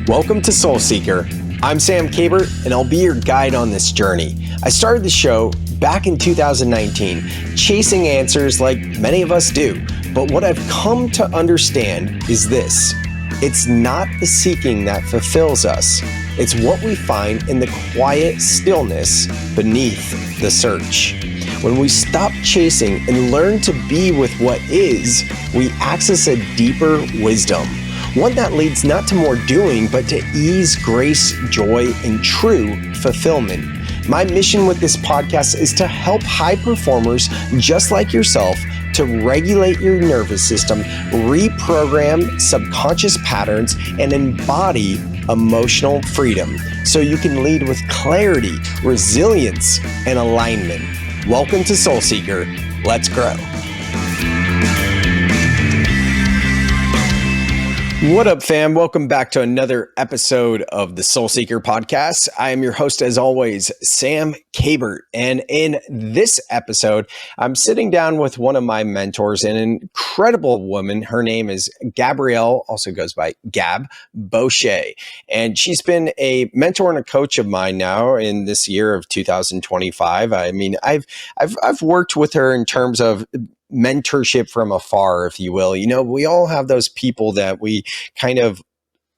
Welcome to Soul Seeker. I'm Sam Kabert, and I'll be your guide on this journey. I started the show back in 2019, chasing answers like many of us do. But what I've come to understand is this: it's not the seeking that fulfills us. It's what we find in the quiet stillness beneath the search. When we stop chasing and learn to be with what is, we access a deeper wisdom. One that leads not to more doing, but to ease, grace, joy, and true fulfillment. My mission with this podcast is to help high performers just like yourself to regulate your nervous system, reprogram subconscious patterns, and embody emotional freedom so you can lead with clarity, resilience, and alignment. Welcome to Soul Seeker. Let's grow. What up, fam? Welcome back to another episode of the Soul Seeker podcast. I am your host, as always, Sam Kabert. And in this episode, I'm sitting down with one of my mentors, an incredible woman. Her name is Gabrielle, also goes by Gab Bosché. And she's been a mentor and a coach of mine now in this year of 2025. I mean, I've worked with her in terms of mentorship from afar, if you will. You know, we all have those people that we kind of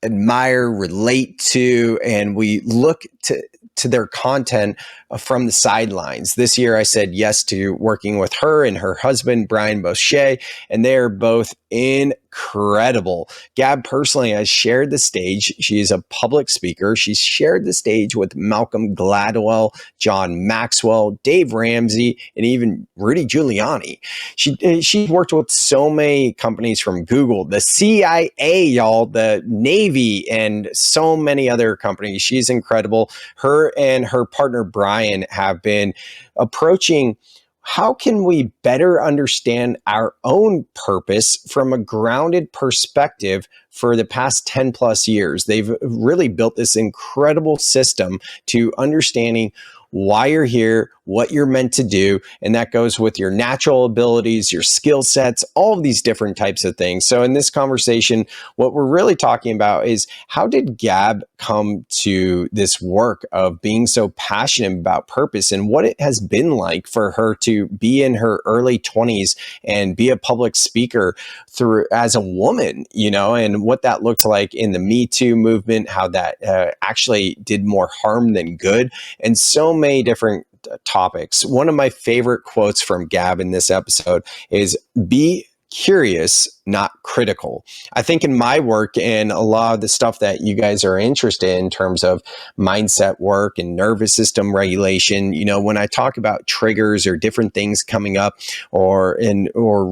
admire, relate to, and we look to their content from the sidelines. This year, I said yes to working with her and her husband, Brian Bosché, and they're both incredible. Gab personally has shared the stage. She is a public speaker. She's shared the stage with Malcolm Gladwell, John Maxwell, Dave Ramsey, and even Rudy Giuliani. She's worked with so many companies from Google, the CIA, y'all, the Navy, and so many other companies. She's incredible. Her and her partner, Brian, have been approaching how can we better understand our own purpose from a grounded perspective for the past 10 plus years. They've really built this incredible system to understanding why you're here, what you're meant to do, and that goes with your natural abilities, your skill sets, all of these different types of things. So in this conversation, what we're really talking about is how did Gab come to this work of being so passionate about purpose and what it has been like for her to be in her early 20s and be a public speaker through as a woman, you know, and what that looked like in the Me Too movement, how that actually did more harm than good, and so many different topics. One of my favorite quotes from Gab in this episode is, "Be curious, not critical." I think in my work and a lot of the stuff that you guys are interested in terms of mindset work and nervous system regulation, you know, when I talk about triggers or different things coming up or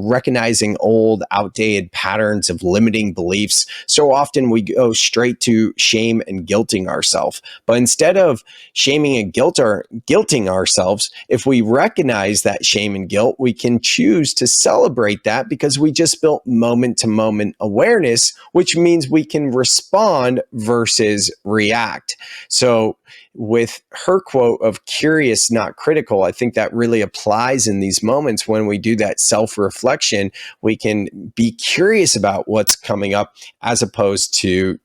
recognizing old, outdated patterns of limiting beliefs, so often we go straight to shame and guilting ourselves. But instead of shaming and guilting ourselves, if we recognize that shame and guilt, we can choose to celebrate that because we just built moment-to-moment awareness, which means we can respond versus react. So with her quote of curious, not critical, I think that really applies in these moments when we do that self-reflection. We can be curious about what's coming up as opposed to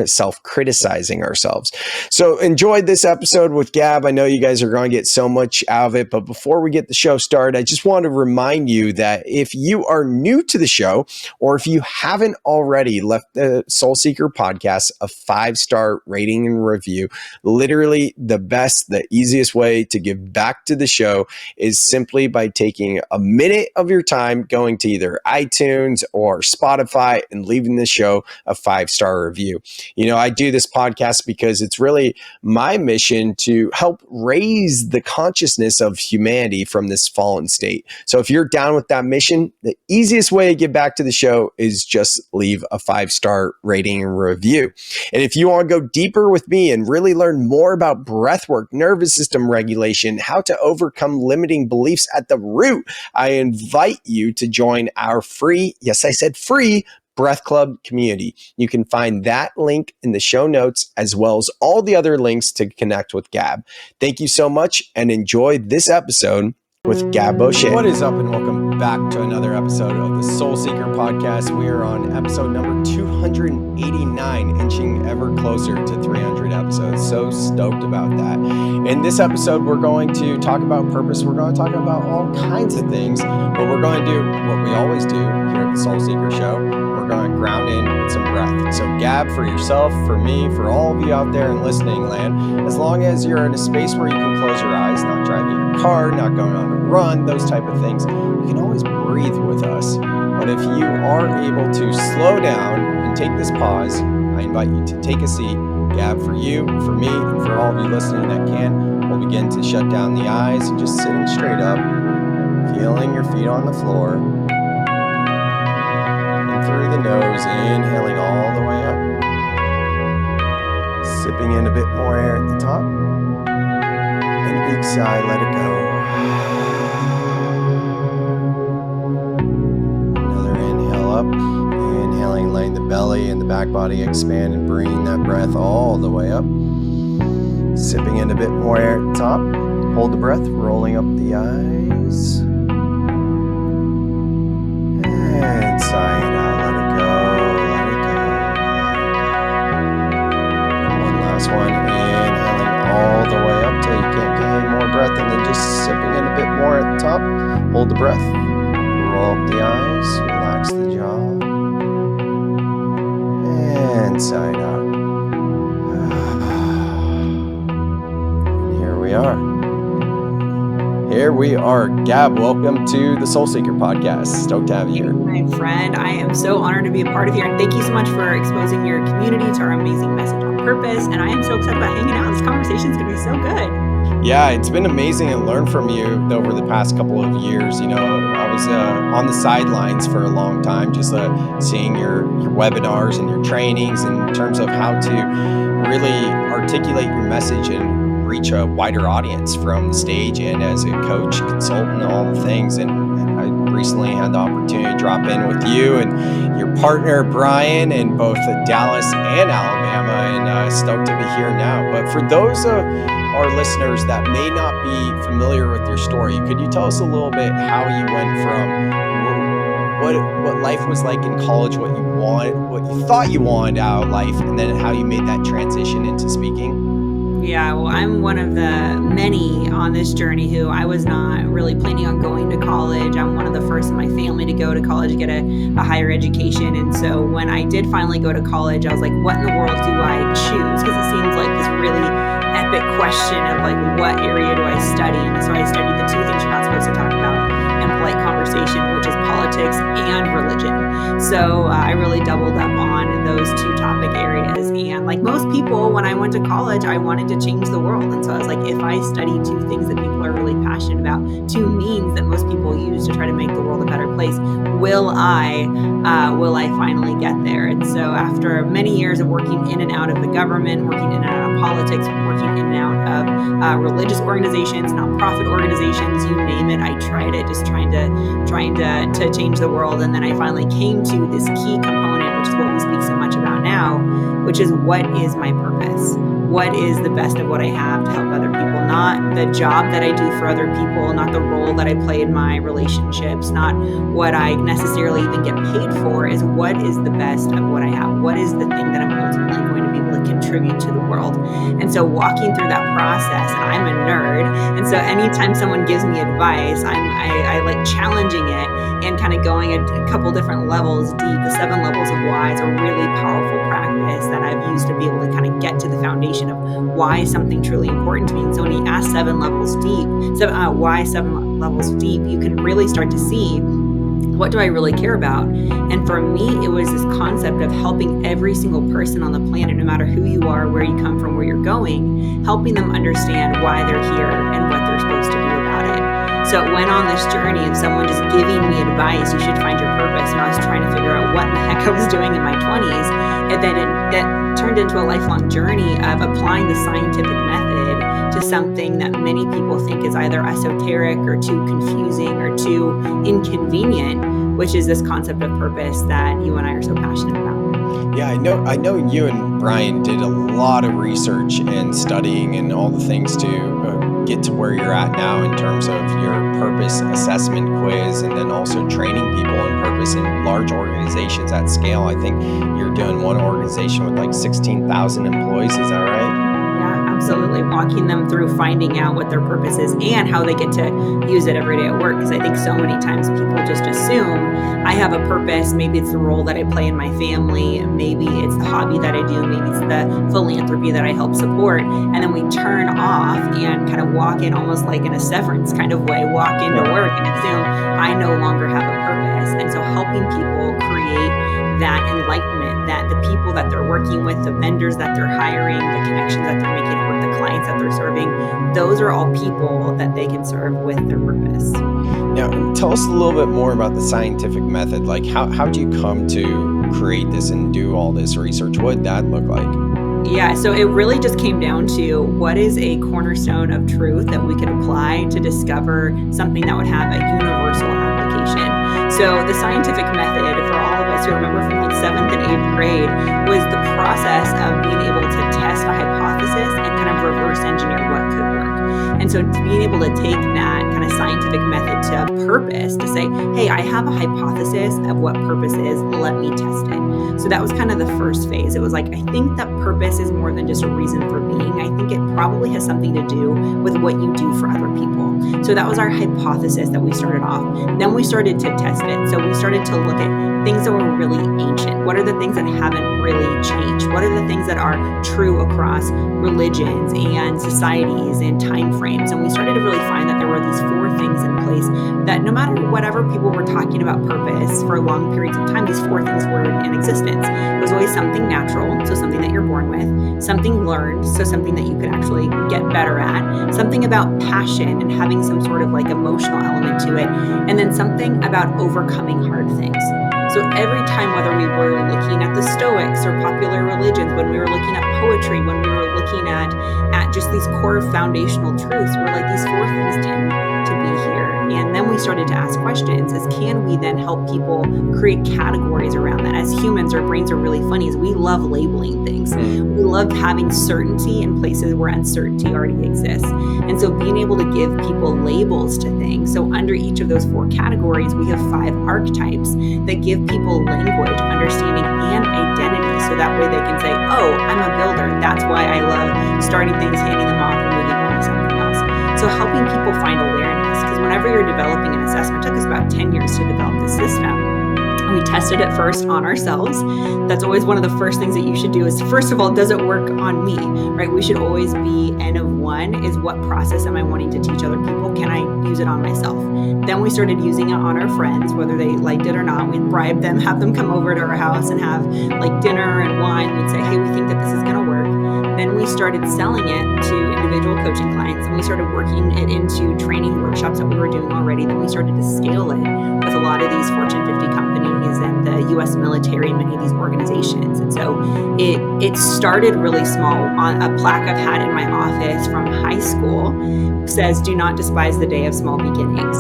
self-criticizing ourselves. So enjoyed this episode with Gab. I know you guys are going to get so much out of it, but before we get the show started, I just want to remind you that if you are new to the show, or if you haven't already left the Soul Seeker podcast a 5-star rating and review, literally the best, the easiest way to give back to the show is simply by taking a minute of your time, going to either iTunes or Spotify and leaving the show a 5-star review. You know, I do this podcast because it's really my mission to help raise the consciousness of humanity from this fallen state. So if you're down with that mission, the easiest way to get back to the show is just leave a 5-star rating and review. And if you want to go deeper with me and really learn more about breathwork, nervous system regulation, how to overcome limiting beliefs at the root, I invite you to join our free, yes, I said free, Breath Club community. You can find that link in the show notes as well as all the other links to connect with Gab. Thank you so much and enjoy this episode with Gab Bosché. What is up, and welcome back to another episode of the Soul Seeker podcast. We are on episode number 289, inching ever closer to 300 episodes. So stoked about that. In this episode, we're going to talk about purpose. We're going to talk about all kinds of things, but we're going to do what we always do here at the Soul Seeker Show. We're going to ground in with some breath. So Gab, for yourself, for me, for all of you out there in listening land, as long as you're in a space where you can close your eyes, not driving your car, not going on a run, those type of things, you can always breathe with us. But if you are able to slow down and take this pause, I invite you to take a seat. Gab, for you, for me, and for all of you listening that can, we'll begin to shut down the eyes and just sitting straight up, feeling your feet on the floor. And through the nose, inhaling all the way up. Sipping in a bit more air at the top. And a big sigh, let it go. Another inhale up. Inhaling, letting the belly and the back body expand and bringing that breath all the way up. Sipping in a bit more air at the top. Hold the breath, rolling up the eyes. And sighing out, let it go, let it go, let it go. And one last one, inhaling all the way up till you can't get any more breath, and then just sipping in a bit more at the top. Hold the breath, roll up the eyes, relax the jaw, and sigh it out. And here we are. Here we are. Gab, welcome to the Soul Seeker podcast. Stoked to have you here. My friend, I am so honored to be a part of here. And thank you so much for exposing your community to our amazing message on purpose. And I am so excited about hanging out. This conversation is going to be so good. Yeah, it's been amazing to learn from you over the past couple of years. You know, I was on the sidelines for a long time, just seeing your webinars and your trainings in terms of how to really articulate your message and reach a wider audience from the stage and as a coach, consultant, all the things. And I recently had the opportunity to drop in with you and your partner, Brian, in both Dallas and Alabama, and stoked to be here now. But for those of our listeners that may not be familiar with your story, could you tell us a little bit how you went from what life was like in college, what you thought you wanted out of life, and then how you made that transition into speaking? Yeah, well, I'm one of the many on this journey who I was not really planning on going to college. I'm one of the first in my family to go to college, get a higher education. And so when I did finally go to college, I was like, what in the world do I choose? Because it seems like this really epic question of like, what area do I study? And so I studied the two things you're not supposed to talk about in polite conversation, which is politics and religion. So I really doubled up on those two topic areas. And like most people, when I went to college, I wanted to change the world. And so I was like, if I study two things that people are really passionate about, two means that most people use to try to make the world a better place, will I finally get there? And so after many years of working in and out of the government, working in and out of politics, working in and out of religious organizations, nonprofit organizations, you name it, I tried it, just trying to change the world. And then I finally came to this key component, which is what we speak so much about now, which is what is my purpose? What is the best of what I have to help other people? Not the job that I do for other people, not the role that I play in my relationships, not what I necessarily even get paid for, is what is the best of what I have? What is the thing that I'm ultimately going to be able to contribute to the world? And so walking through that process, and I'm a nerd, and so anytime someone gives me advice, I like challenging it and kind of going a couple different levels deep. The 7 levels of why is a really powerful practice that I've used to be able to kind of get to the foundation of why is something truly important to me. And so when you ask 7 levels deep, why 7 levels deep, you can really start to see, what do I really care about? And for me, it was this concept of helping every single person on the planet, no matter who you are, where you come from, where you're going, helping them understand why they're here and what they're supposed to do about it. So it went on this journey of someone just giving me advice, you should find your purpose. And I was trying to figure out what the heck I was doing in my 20s. And then that turned into a lifelong journey of applying the scientific method to something that many people think is either esoteric or too confusing or too inconvenient, which is this concept of purpose that you and I are so passionate about. Yeah, I know you and Brian did a lot of research and studying and all the things to get to where you're at now in terms of your purpose assessment quiz, and then also training people in purpose in large organizations at scale. I think you're doing one organization with like 16,000 employees. Is that right? Yeah, absolutely. Walking them through finding out what their purpose is and how they get to use it every day at work. Because I think so many times people just assume I have a purpose. Maybe it's the role that I play in my family. Maybe it's the hobby that I do. Maybe it's the philanthropy that I help support. And then we turn off and kind of walk in almost like in a severance kind of way, walk into work and assume I no longer have a purpose. And so helping people create that enlightenment, that the people that they're working with, the vendors that they're hiring, the connections that they're making at work, the clients that they're serving, those are all people that they can serve with their purpose. Now, tell us a little bit more about the scientific method. Like, how'd you come to create this and do all this research? What did that look like? Yeah, so it really just came down to what is a cornerstone of truth that we could apply to discover something that would have a universal application. So the scientific method, for all of us who remember from like 7th and 8th grade, was the process of being able to test a hypothesis and kind of reverse engineer what could work. And so being able to take that kind of scientific method to purpose, to say, hey, I have a hypothesis of what purpose is, let me test it. So that was kind of the first phase. It was like, I think that purpose is more than just a reason for being. I think it probably has something to do with what you do for other people. So that was our hypothesis that we started off. Then we started to test it. So we started to look at things that were really ancient. What are the things that haven't really changed? What are the things that are true across religions and societies and time frames? And we started to really find that there were these 4 things in place that no matter whatever people were talking about purpose for long periods of time, these 4 things were in existence. It was always something natural, so something that you're born with, something learned, so something that you could actually get better at, something about passion and having some sort of like emotional element to it, and then something about overcoming hard things. So every time, whether we were looking at the Stoics or popular religions, when we were looking at poetry, when we were looking at just these core foundational truths, we're like, these 4 things tend to be here. And then we started to ask questions as can we then help people create categories around that? As humans, our brains are really funny, is we love labeling things. We love having certainty in places where uncertainty already exists. And so being able to give people labels to things. So under each of those 4 categories, we have 5 archetypes that give people language, understanding, and identity. So that way they can say, oh, I'm a builder. That's why I love starting things, handing them off, and moving on to something else. So helping people find awareness, because whenever you're developing an assessment, it took us about 10 years to develop the system. We tested it first on ourselves. That's always one of the first things that you should do is, first of all, does it work on me, right? We should always be N of 1 is what process am I wanting to teach other people? Can I use it on myself? Then we started using it on our friends, whether they liked it or not. We'd bribe them, have them come over to our house and have like dinner and wine. We'd say, hey, we think that this is going to work. Then we started selling it to individual coaching clients, and we started working it into training workshops that we were doing already. Then we started to scale it with a lot of these Fortune 50 companies and the US military and many of these organizations. And so it started really small. On a plaque I've had in my office from high school says, do not despise the day of small beginnings.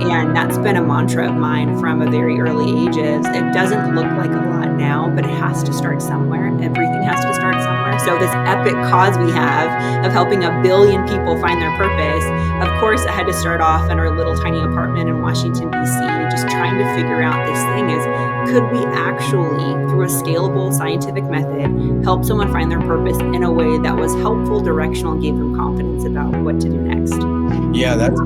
And that's been a mantra of mine from a very early ages. It doesn't look like a lot now, but it has to start somewhere. Everything has to start somewhere. So this epic cause we have of helping 1 billion people find their purpose, of course, it had to start off in our little tiny apartment in Washington, D.C., just trying to figure out this thing is, could we actually, through a scalable scientific method, help someone find their purpose in a way that was helpful, directional, and gave them confidence about what to do next? Yeah, that's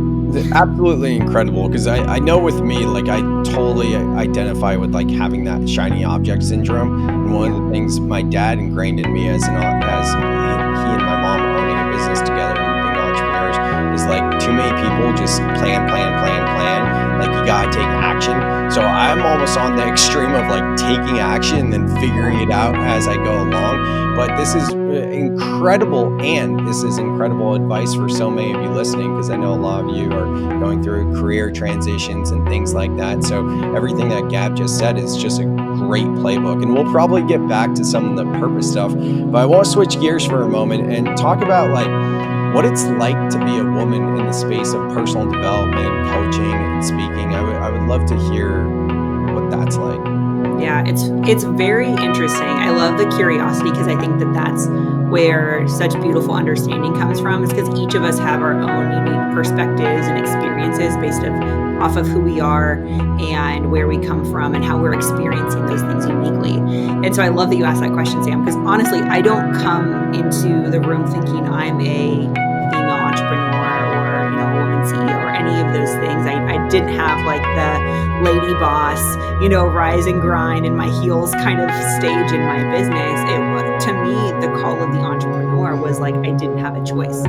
absolutely incredible, because I know with me, like, I totally identify with like having that shiny object syndrome. And one of the things my dad ingrained in me as he and my mom owning a business together and being entrepreneurs is like, too many people just plan. Like, you gotta take action. So I'm almost on the extreme of like taking action and then figuring it out as I go along. But this is incredible, and this is incredible advice for so many of you listening, because I know a lot of you are going through career transitions and things like that. So everything that Gab just said is just a great playbook, and we'll probably get back to some of the purpose stuff. But I want to switch gears for a moment and talk about like what it's like to be a woman in the space of personal development, coaching, and speaking. I would love to hear what that's like. Yeah, it's very interesting. I love the curiosity, because I think that that's where such beautiful understanding comes from, is because each of us have our own unique perspectives and experiences based off of who we are and where we come from and how we're experiencing those things uniquely. And so I love that you asked that question, Sam, because honestly, I don't come into the room thinking I'm a female entrepreneur or, a woman CEO or any of those things. I didn't have like the lady boss, rise and grind in my heels kind of stage in my business. To me, the call of the entrepreneur was like, I didn't have a choice.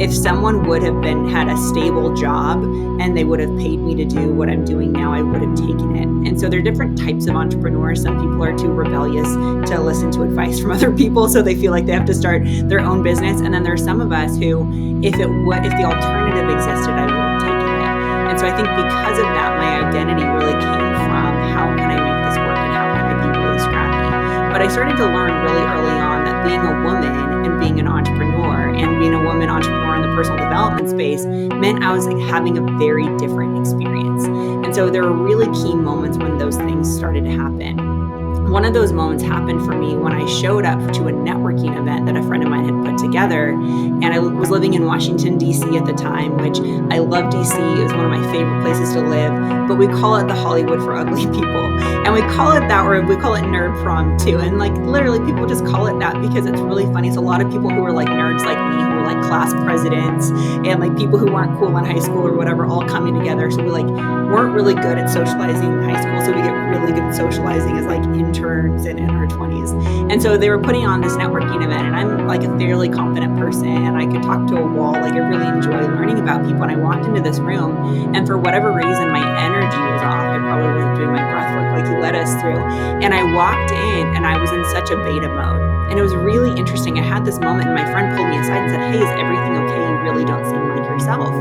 If someone would have had a stable job and they would have paid me to do what I'm doing now, I would have taken it. And so there are different types of entrepreneurs. Some people are too rebellious to listen to advice from other people, so they feel like they have to start their own business. And then there's some of us who, if the alternative existed, I would have taken it. And so I think because of that, my identity really came from how can I make this work and how can I be really scrappy. But I started to learn really early on that being a woman and being an entrepreneur and being a woman entrepreneur in the personal development space meant I was having a very different experience. And so there were really key moments when those things started to happen. One of those moments happened for me when I showed up to a networking event that a friend of mine had put together. And I was living in Washington, D.C. at the time, which I love D.C. It was one of my favorite places to live. But we call it the Hollywood for ugly people. And we call it that, or we call it nerd prom too. And like literally people just call it that because it's really funny. It's a lot of people who are like nerds like me, who are like class presidents and like people who weren't cool in high school or whatever, all coming together. So we weren't really good at socializing in high school. So we get really good at socializing as like interns and in our 20s. And so they were putting on this networking event, and I'm like a fairly confident person and I could talk to a wall. Like I really enjoy learning about people. And I walked into this room and for whatever reason, my energy was off. I probably wasn't doing my breath work like you led us through. And I walked in and I was in such a beta mode. And it was really interesting. I had this moment and my friend pulled me aside and said, "Hey, is everything okay? You really don't seem like yourself."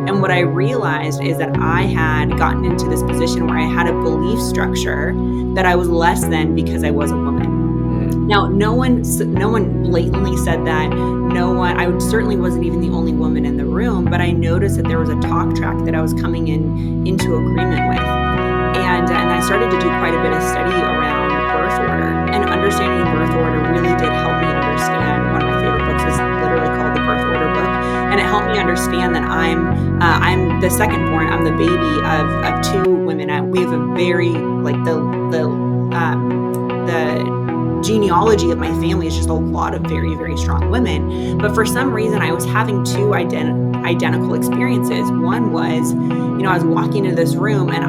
And what I realized is that I had gotten into this position where I had a belief structure that I was less than because I was a woman. Now, no one blatantly said that. I certainly wasn't even the only woman in the room, but I noticed that there was a talk track that I was coming into agreement with. And I started to do quite a bit of study around birth order, and understanding birth order really did help me understand. One of my favorite books is literally called The Birth Order Book, and it helped me understand that I'm the second born. I'm the baby of two women. We have a very the genealogy of my family is just a lot of very, very strong women. But for some reason, I was having two identical experiences. One was, I was walking into this room and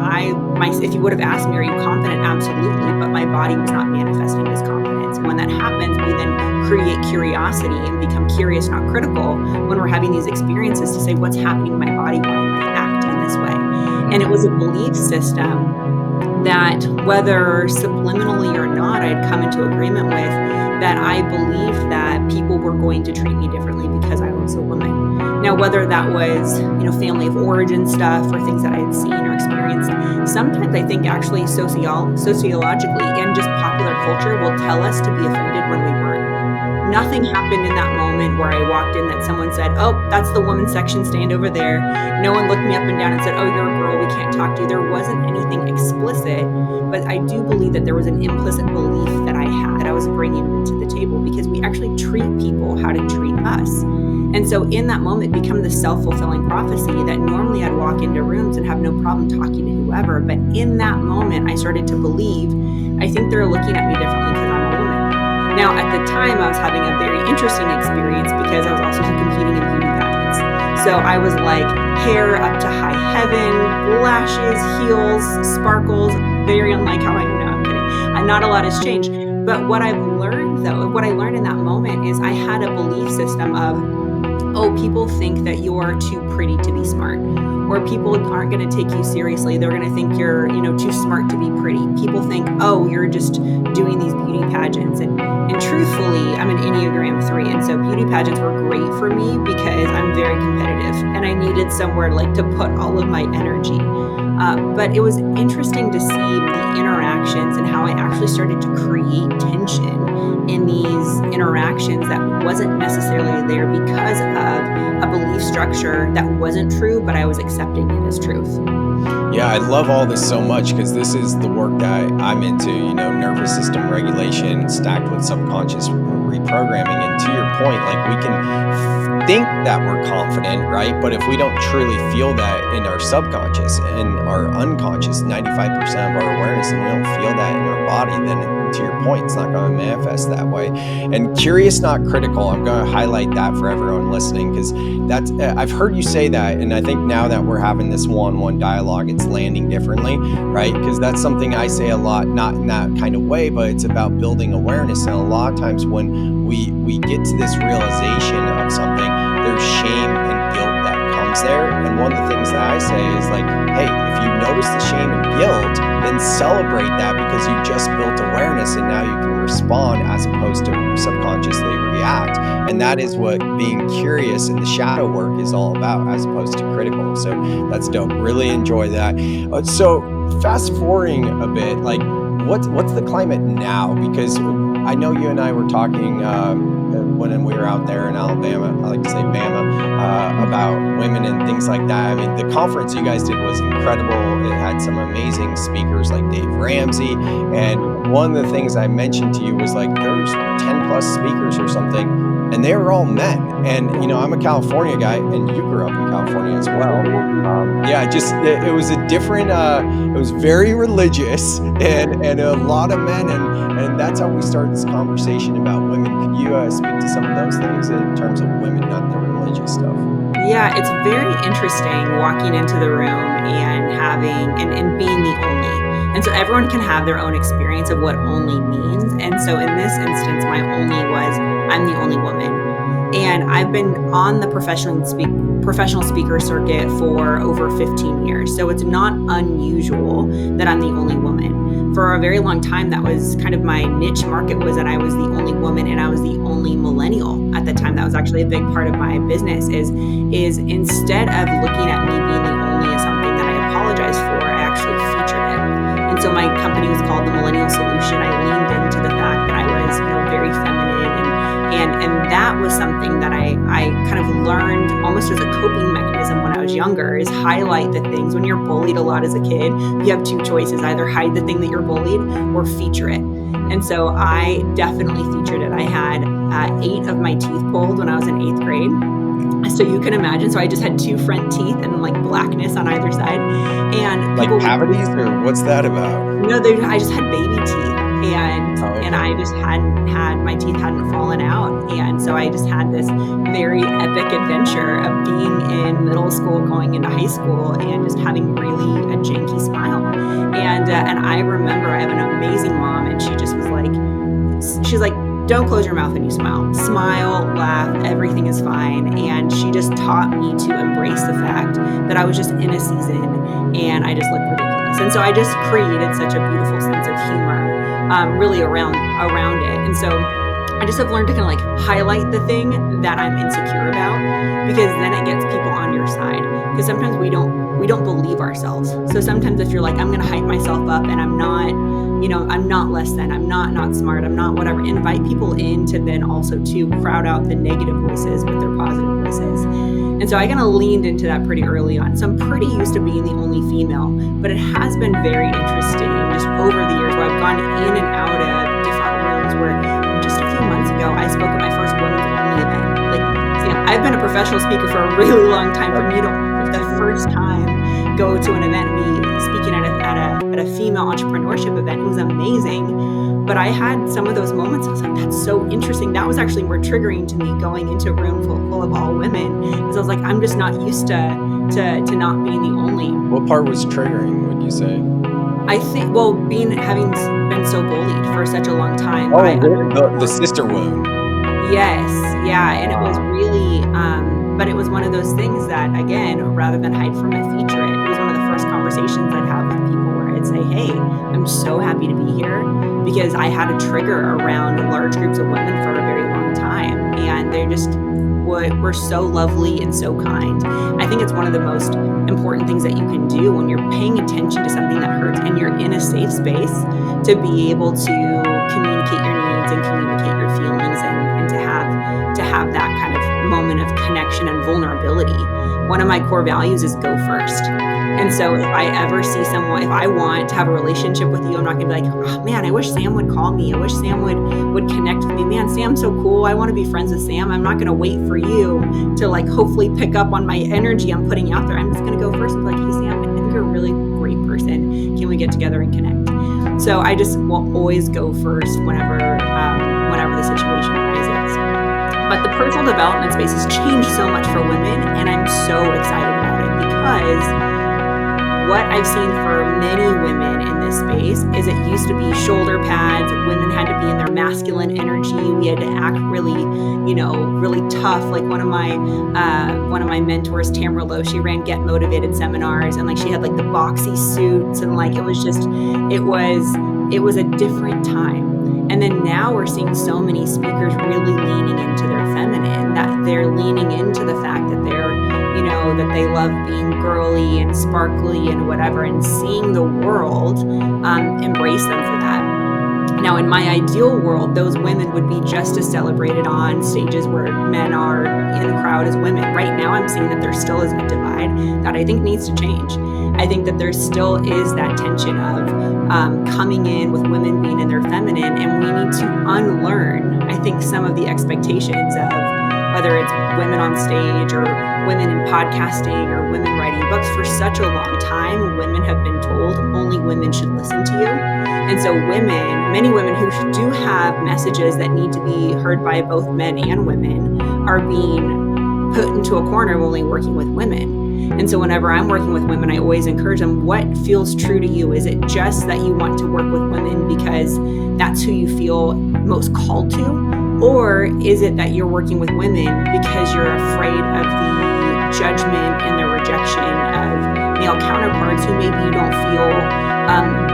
if you would have asked me, are you confident? Absolutely. But my body was not manifesting as confidence. And when that happens, we then create curiosity and become curious, not critical, when we're having these experiences to say, what's happening in my body? Why am I acting this way? And it was a belief system that, whether subliminally or not, I'd come into agreement with, that I believed that people were going to treat me differently because I was a woman. Now, whether that was, family of origin stuff or things that I had seen or experienced, sometimes I think actually sociologically and just popular culture will tell us to be offended when we weren't. Nothing happened in that moment where I walked in that someone said, "Oh, that's the women's section, stand over there." No one looked me up and down and said, "Oh, you're a girl, we can't talk to you." There wasn't anything explicit, but I do believe that there was an implicit belief that I had that I was bringing to the table, because we actually treat people how to treat us. And so in that moment become the self-fulfilling prophecy that normally I'd walk into rooms and have no problem talking to whoever. But in that moment, I started to believe, I think they're looking at me differently because I'm a woman. Now, at the time, I was having a very interesting experience because I was also competing in beauty pageants. So I was like hair up to high heaven, lashes, heels, sparkles, very unlike how I am now. I'm kidding. Not a lot has changed. But what I learned in that moment is I had a belief system of, oh, people think that you're too pretty to be smart, or people aren't going to take you seriously. They're going to think you're, too smart to be pretty. People think, oh, you're just doing these beauty pageants. And truthfully, I'm an Enneagram 3. And so beauty pageants were great for me because I'm very competitive and I needed somewhere to put all of my energy. But it was interesting to see the interactions and how I actually started to create tension in these interactions that wasn't necessarily there because of a belief structure that wasn't true, but I was accepting it as truth. Yeah, I love all this so much because this is the work that I'm into, nervous system regulation stacked with subconscious reprogramming. And to your point, like we can think that we're confident, right? But if we don't truly feel that in our subconscious and our unconscious, 95% of our awareness, and we don't feel that in our body, then to your point, it's not going to manifest that way. And curious, not critical. I'm going to highlight that for everyone listening because that's I've heard you say that, and I think now that we're having this one-on-one dialogue, it's landing differently, right? Because that's something I say a lot, not in that kind of way, but it's about building awareness. And a lot of times when we get to this realization of something, there's shame and guilt that comes there. And one of the things that I say is like, hey, if you notice the shame and guilt, then celebrate that because you just built awareness and now you can respond as opposed to subconsciously react. And that is what being curious and the shadow work is all about as opposed to critical. So that's dope. Really enjoy that. So fast forwarding a bit, like what's the climate now? Because I know you and I were talking when we were out there in Alabama, I like to say Bama, about women and things like that. I mean, the conference you guys did was incredible. It had some amazing speakers like Dave Ramsey. And one of the things I mentioned to you was like, there's 10 plus speakers or something, and they were all men. And, I'm a California guy, and you grew up in California as well. Yeah, just, it was a different, it was very religious and a lot of men. And that's how we started this conversation about women. Could you speak to some of those things in terms of women, not the religious stuff? Yeah, it's very interesting walking into the room and and being the only. And so everyone can have their own experience of what only means. And so in this instance, my only was I'm the only woman. And I've been on the professional speaker circuit for over 15 years. So it's not unusual that I'm the only woman. For a very long time, that was kind of my niche market, was that I was the only woman and I was the only millennial at the time. That was actually a big part of my business is instead of looking at me being the only as something that I apologized for, I actually featured it. And so my company was called the Millennial Solution. I leaned into the fact that I was, very feminine and that was something that I kind of learned almost as a coping mechanism when I was younger, is highlight the things. When you're bullied a lot as a kid, you have two choices: either hide the thing that you're bullied or feature it. And so I definitely featured it. I had 8 of my teeth pulled when I was in 8th grade. So you can imagine. So I just had 2 front teeth and like blackness on either side. And Like cavities, or what's that about? no, I just had baby teeth, and I just my teeth hadn't fallen out, and so I just had this very epic adventure of being in middle school, going into high school, and just having really a janky smile. And I remember I have an amazing mom, and she just was like, she's like, don't close your mouth when you smile. Smile, laugh, everything is fine. And she just taught me to embrace the fact that I was just in a season and I just looked ridiculous. And so I just created such a beautiful sense of humor, really around it. And so I just have learned to kind of like highlight the thing that I'm insecure about, because then it gets people on your side. Because sometimes we don't believe ourselves. So sometimes if you're like, I'm going to hype myself up and I'm not, I'm not less than, I'm not smart, I'm not whatever, invite people in to then also to crowd out the negative voices with their positive voices. And so I kind of leaned into that pretty early on. So I'm pretty used to being the only female, but it has been very interesting just over the years where I've gone in and out of different rooms where just a few months ago, I spoke at my first women's only event. I've been a professional speaker for a really long time. For me to, the first time, go to an event and be speaking at a female entrepreneurship event, it was amazing. But I had some of those moments, I was like, that's so interesting. That was actually more triggering to me, going into a room full of all women, because I was like, I'm just not used to not being the only. What part was triggering, would you say? I think, well, having been so bullied for such a long time. The sister wound. Yes, yeah, and it was really, but it was one of those things that, again, rather than hide from it, feature it. It was one of the first conversations I'd have with people where I'd say, hey, I'm so happy to be here, because I had a trigger around large groups of women for a very long time, and they just were so lovely and so kind. I think it's one of the most important things that you can do when you're paying attention to something that hurts and you're in a safe space, to be able to communicate your needs and communicate your feelings, and to have that kind of moment of connection and vulnerability. One of my core values is go first. And so if I ever see someone, if I want to have a relationship with you, I'm not gonna be like, oh man, I wish Sam would call me. I wish Sam would connect with me. Man, Sam's so cool. I want to be friends with Sam. I'm not gonna wait for you to like hopefully pick up on my energy I'm putting out there. I'm just gonna go first and be like, hey Sam, I think you're a really great person. Can we get together and connect? So I just will always go first whenever the situation arises. But the personal development space has changed so much for women, and I'm so excited about it because what I've seen for many women in this space is it used to be shoulder pads. Women had to be in their masculine energy. We had to act really, really tough. Like one of my mentors, Tamara Lowe, she ran Get Motivated seminars, and like she had like the boxy suits, and like it was a different time. And then now we're seeing so many speakers really leaning into their feminine, that they're leaning into the fact that that they love being girly and sparkly and whatever, and seeing the world embrace them for that. Now, in my ideal world, those women would be just as celebrated on stages where men are in the crowd as women. Right now, I'm seeing that there still is a divide that I think needs to change. I think that there still is that tension of coming in with women being in their feminine, and we need to unlearn, I think, some of the expectations of whether it's women on stage or women in podcasting or women writing books. For such a long time, women have been told only women should listen to you. And so many women who do have messages that need to be heard by both men and women are being put into a corner of only working with women. And so whenever I'm working with women, I always encourage them, what feels true to you? Is it just that you want to work with women because that's who you feel most called to? Or is it that you're working with women because you're afraid of the judgment and the rejection of male counterparts who maybe you don't feel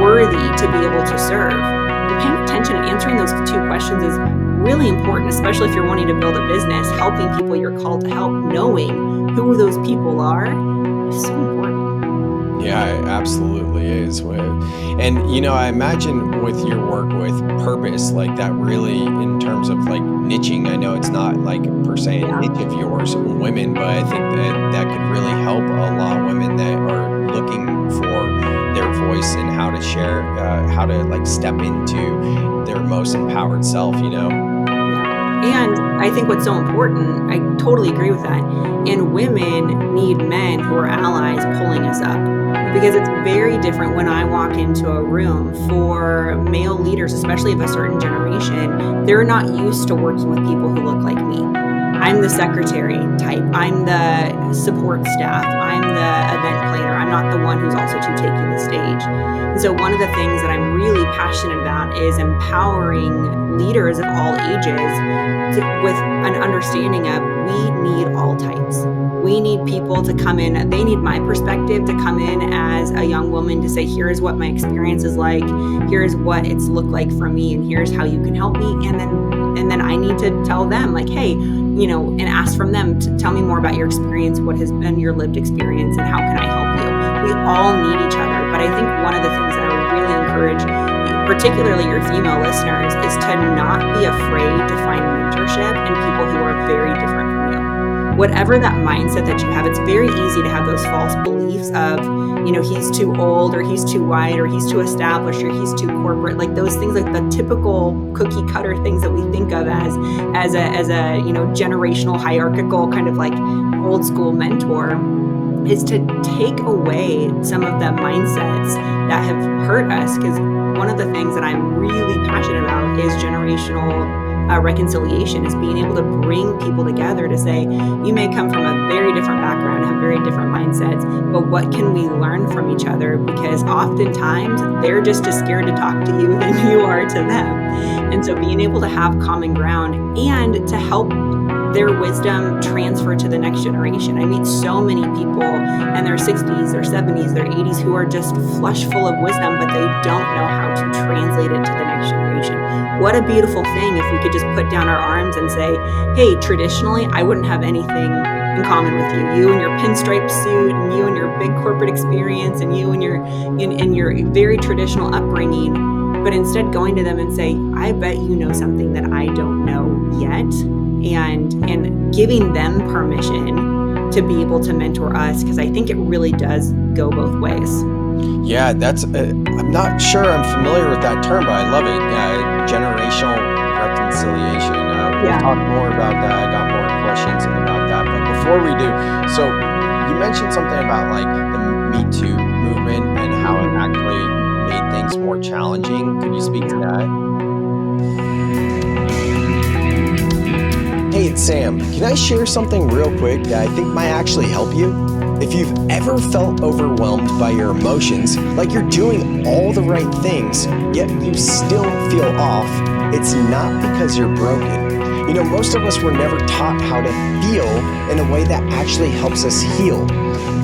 worthy to be able to serve? And paying attention and answering those two questions is really important, especially if you're wanting to build a business. Helping people you're called to help, knowing who those people are, is so important. Yeah, it absolutely is. And, I imagine with your work with purpose, like that really in terms of like niching, I know it's not like per se a niche of yours, women, but I think that could really help a lot of women that are looking for their voice and how to share, how to like step into their most empowered self, And I think what's so important, I totally agree with that. And women need men who are allies pulling us up. Because it's very different when I walk into a room for male leaders, especially of a certain generation. They're not used to working with people who look like me. I'm the secretary type. I'm the support staff. I'm the event planner. I'm not the one who's also taking the stage. And so one of the things that I'm really passionate about is empowering leaders of all ages with an understanding of we need all types. We need people to come in. They need my perspective to come in as a young woman to say, here's what my experience is like. Here's what it's looked like for me. And here's how you can help me. And then I need to tell them like, hey, and ask from them to tell me more about your experience. What has been your lived experience and how can I help you? We all need each other. But I think one of the things that I would really encourage, particularly your female listeners, is to not be afraid to find mentorship in people who are very different from you. Whatever that mindset that you have, it's very easy to have those false beliefs of, he's too old or he's too white or he's too established or he's too corporate, like those things, like the typical cookie cutter things that we think of as a generational hierarchical kind of like old school mentor, is to take away some of the mindsets that have hurt us. Because one of the things that I'm really passionate about is generational reconciliation, is being able to bring people together to say, you may come from a very different background, have very different mindsets, but what can we learn from each other? Because oftentimes they're just as scared to talk to you than you are to them. And so being able to have common ground and to help their wisdom transfer to the next generation. I meet so many people in their 60s, their 70s, their 80s who are just flush full of wisdom, but they don't know how to translate it to the next generation. What a beautiful thing if we could just put down our arms and say, hey, traditionally, I wouldn't have anything in common with you. You and your pinstripe suit, and you and your big corporate experience, and you and your very traditional upbringing. but instead going to them and say, I bet you know something that I don't know yet, and giving them permission to be able to mentor us, because I think it really does go both ways. Yeah, that's, I'm not sure I'm familiar with that term, but I love it. Generational reconciliation. We'll talk more about that. I got more questions about that. But before we do, so you mentioned something about like the Me Too movement and how it actually made things more challenging. Could you speak to that? Hey, it's Sam. Can I share something real quick that I think might actually help you? If you've ever felt overwhelmed by your emotions, like you're doing all the right things, yet you still feel off, it's not because you're broken. You know, most of us were never taught how to feel in a way that actually helps us heal.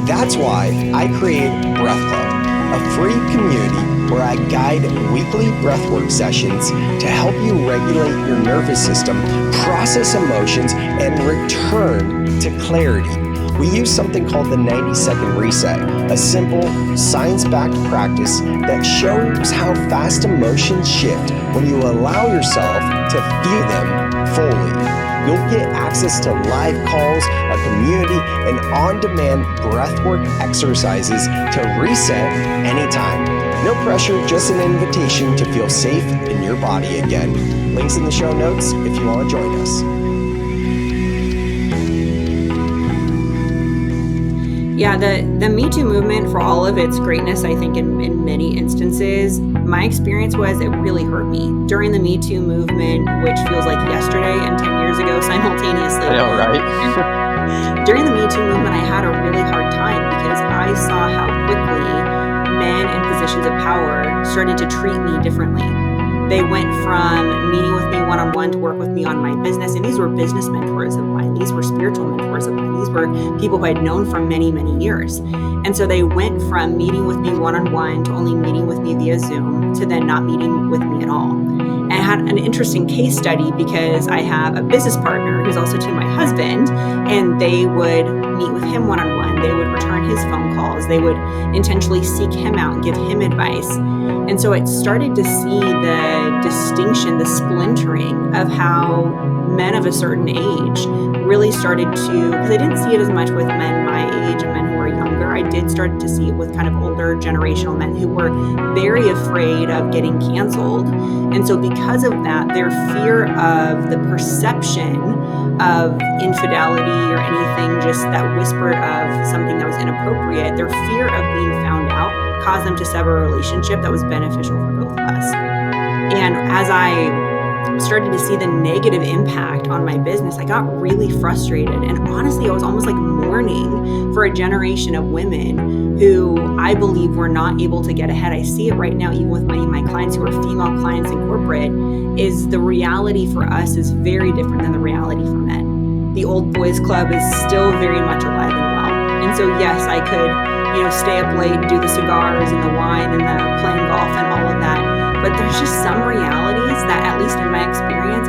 That's why I created Breath Club, a free community where I guide weekly breathwork sessions to help you regulate your nervous system, process emotions, and return to clarity. We use something called the 90-second reset, a simple, science-backed practice that shows how fast emotions shift when you allow yourself to feel them fully. You'll get access to live calls, a community, and on-demand breathwork exercises to reset anytime. No pressure, just an invitation to feel safe in your body again. Links in the show notes if you want to join us. Yeah, the Me Too movement, for all of its greatness, I think in many instances, my experience was it really hurt me. During the Me Too movement, which feels like yesterday and 10 years ago simultaneously. I know, right? During the Me Too movement, I had a really hard time because I saw how quickly men in positions of power started to treat me differently. They went from meeting with me one-on-one to work with me on my business. And these were business mentors of mine. These were spiritual mentors of mine. These were people who I'd known for many, many years. And so they went from meeting with me one-on-one to only meeting with me via Zoom to then not meeting with me at all. And I had an interesting case study because I have a business partner who's also to my husband, and they would meet with him one-on-one. They would return his phone calls. They would intentionally seek him out and give him advice. And so it started to see the distinction, the splintering of how men of a certain age really started to, because I didn't see it as much with men my age and men who were younger. I did start to see it with kind of older generational men who were very afraid of getting canceled. And so because of that, their fear of the perception of infidelity or anything just that whispered of something that was inappropriate, their fear of being found out caused them to sever a relationship that was beneficial for both of us. And as I started to see the negative impact on my business, I got really frustrated. And honestly, I was almost like mourning for a generation of women who I believe were not able to get ahead. I see it right now, even with many of my clients who are female clients in corporate, is the reality for us is very different than the reality for men. The old boys club is still very much alive and well. And so yes, I could, stay up late and do the cigars and the wine and the playing golf and all of that. But there's just some realities that, at least in my experience,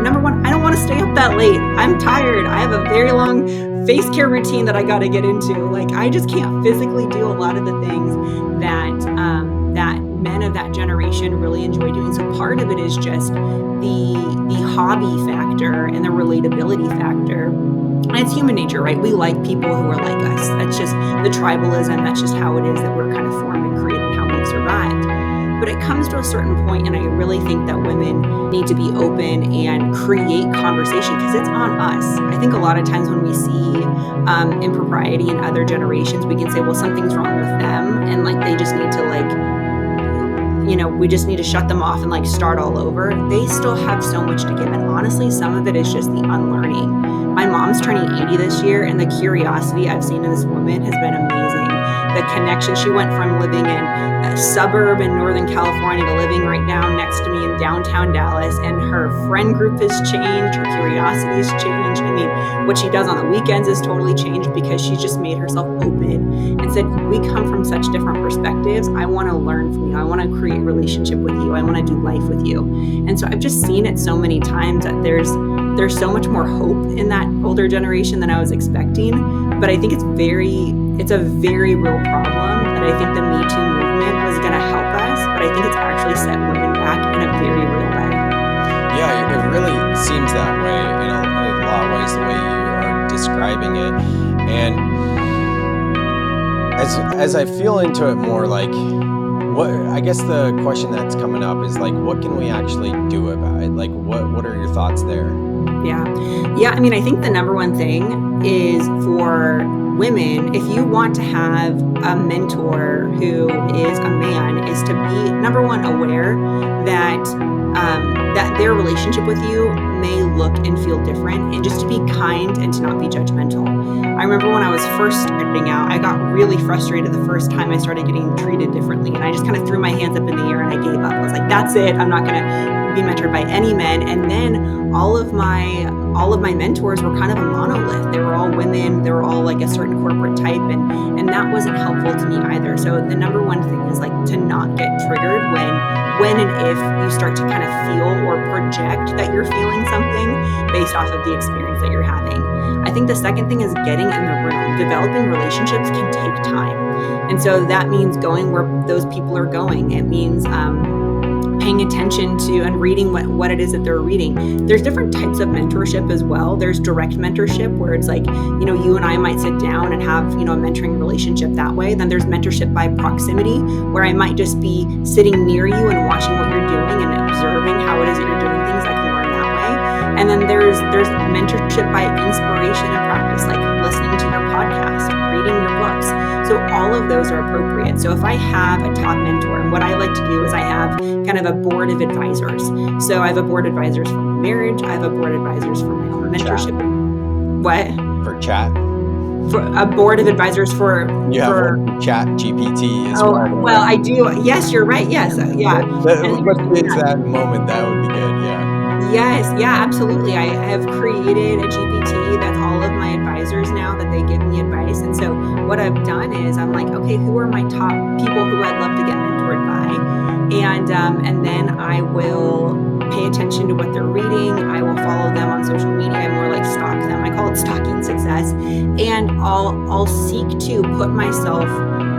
number one, I don't want to stay up that late. I'm tired. I have a very long face care routine that I got to get into. Like, I just can't physically do a lot of the things that men of that generation really enjoy doing. So part of it is just the hobby factor and the relatability factor. And it's human nature, right? We like people who are like us. That's just the tribalism. That's just how it is that we're kind of formed and created and how we've survived. But it comes to a certain point, and I really think that women need to be open and create conversation because it's on us. I think a lot of times when we see impropriety in other generations, we can say, well, something's wrong with them, and like they just need to we just need to shut them off and like start all over. They still have so much to give, and honestly, some of it is just the unlearning. My mom's turning 80 this year, and the curiosity I've seen in this woman has been amazing. The connection, she went from living in a suburb in Northern California to living right now next to me in downtown Dallas, and her friend group has changed, her curiosity has changed. I mean, what she does on the weekends has totally changed because she's just made herself open and said, we come from such different perspectives. I want to learn from you. I want to create a relationship with you. I want to do life with you. And so I've just seen it so many times that there's so much more hope in that older generation than I was expecting. But I think it's it's a very real problem that I think the Me Too movement was going to help us, but I think it's actually set women back in a very real way. Yeah, it really seems that way in a lot of ways, the way you are describing it. And as I feel into it more, like, what I guess the question that's coming up is like, what can we actually do about it? Like, what are your thoughts there? Yeah. I mean, I think the number one thing is for women, if you want to have a mentor who is a man, is to be, number one, aware that that their relationship with you may look and feel different, and just to be kind and to not be judgmental. I remember when I was first starting out, I got really frustrated the first time I started getting treated differently, and I just kind of threw my hands up in the air and I gave up. I was like, that's it. I'm not going to be mentored by any men. And then all of my mentors were kind of a monolith. They were all women. They were all like a certain corporate type, and that wasn't helpful to me either. So the number one thing is like to not get triggered when and if you start to kind of feel or project that you're feeling something based off of the experience that you're having. I think the second thing is getting in the room. Developing relationships can take time. And so that means going where those people are going. It means paying attention to and reading what it is that they're reading. There's different types of mentorship as well. There's direct mentorship where it's like, you and I might sit down and have, a mentoring relationship that way. Then there's mentorship by proximity, where I might just be sitting near you and watching what you're doing and observing how it is that you're doing things. I can learn that way. And then there's mentorship by inspiration and practice, like listening to your podcast, reading your books. So all of those are appropriate. So if I have a top mentor, and what I like to do is I have kind of a board of advisors. So I have a board of advisors for my marriage. I have a board of advisors for my own mentorship. Chat. What? For chat? For a board of advisors for... You have one Chat GPT as well. Well, I do. Yes, you're right. Yes. Yeah. Let's get to that moment. That would be good. Yeah. Yes. Yeah, absolutely. I have created a GPT that's all of my advisors now, that they give me advice. And so what I've done is I'm like, okay, who are my top people who I'd love to get mentored by? And then I will pay attention to what they're reading. I will follow them on social media. I more like stalk them. I call it stalking success. And I'll seek to put myself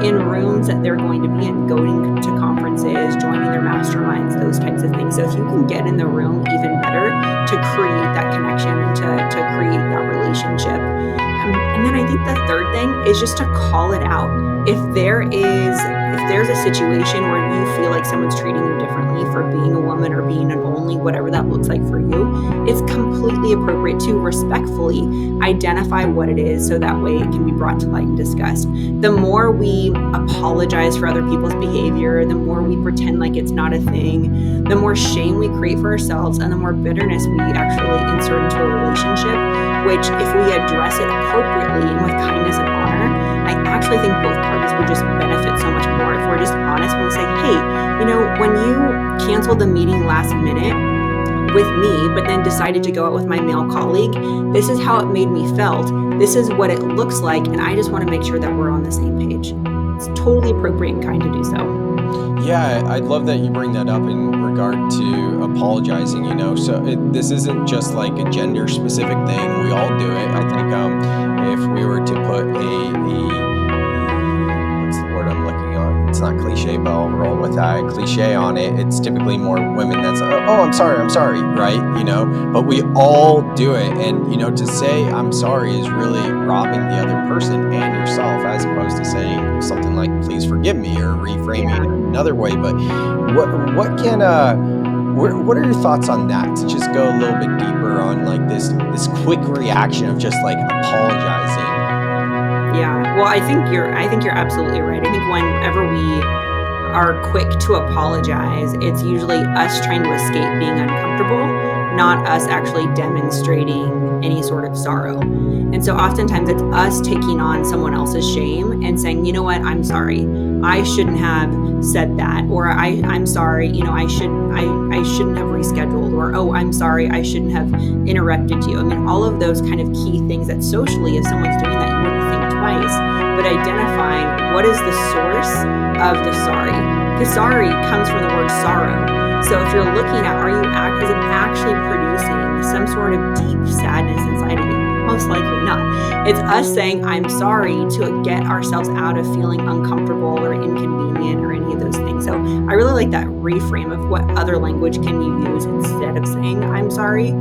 in rooms that they're going to be in, going to conferences, joining their masterminds, those types of things. So if you can get in the room, even better, to create that connection and to create that relationship. And then I think the third thing is just to call it out. If there's a situation where you feel like someone's treating you differently for being a woman or being an only, whatever that looks like for you, it's completely appropriate to respectfully identify what it is, so that way it can be brought to light and discussed. The more we apologize for other people's behavior, the more we pretend like it's not a thing, the more shame we create for ourselves, and the more bitterness we actually insert into a relationship, which if we address it appropriately and with kindness and honor, I actually think both parties would just benefit so much more if we're just honest when we say, hey, when you canceled the meeting last minute with me, but then decided to go out with my male colleague, this is how it made me felt. This is what it looks like. And I just want to make sure that we're on the same page. It's totally appropriate and kind to do so. Yeah, I love that you bring that up in regard to apologizing, So this isn't just like a gender specific thing. We all do it. I think if we were to put what's the word I'm looking on? It's not cliche, but I'll roll with that. Cliche on it. It's typically more women that's, oh, I'm sorry, right? But we all do it. And, to say I'm sorry is really robbing the other person and yourself, as opposed to saying something like, please forgive me, or reframing it another way. But what are your thoughts on that? To just go a little bit deeper on like this quick reaction of just like apologizing. Yeah. Well, I think you're absolutely right. I think whenever we are quick to apologize, it's usually us trying to escape being uncomfortable, not us actually demonstrating any sort of sorrow. And so oftentimes it's us taking on someone else's shame and saying, you know what, I'm sorry. I shouldn't have said that, or I'm sorry, I shouldn't have rescheduled, or, oh, I'm sorry, I shouldn't have interrupted you. I mean, all of those kind of key things that socially, if someone's doing that, you wouldn't think twice, but identifying what is the source of the sorry. Because sorry comes from the word sorrow. So if you're looking at, is it actually producing some sort of deep sadness inside of you? Most likely not. It's us saying, I'm sorry, to get ourselves out of feeling uncomfortable or inconvenient or any of those things. So I really like that reframe of what other language can you use instead of saying, I'm sorry.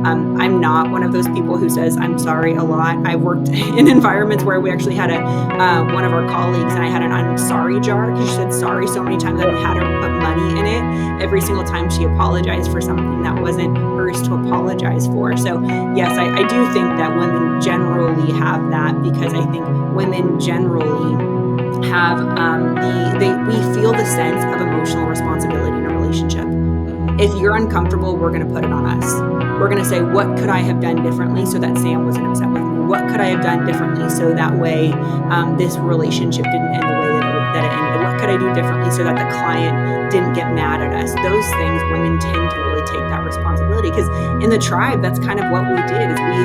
I'm not one of those people who says, I'm sorry a lot. I worked in environments where we actually had one of our colleagues, and I had an I'm sorry jar because she said sorry so many times that I had her put money in it every single time she apologized for something that wasn't hers to apologize for. So yes, I do think that women generally have that, because I think women generally have we feel the sense of emotional responsibility in a relationship. If you're uncomfortable, we're going to put it on us. We're going to say, what could I have done differently so that Sam wasn't upset with me? What could I have done differently so that way this relationship didn't end the way that it ended? What could I do differently so that the client didn't get mad at us? Those things, women tend to really take that responsibility, because in the tribe, that's kind of what we did, is we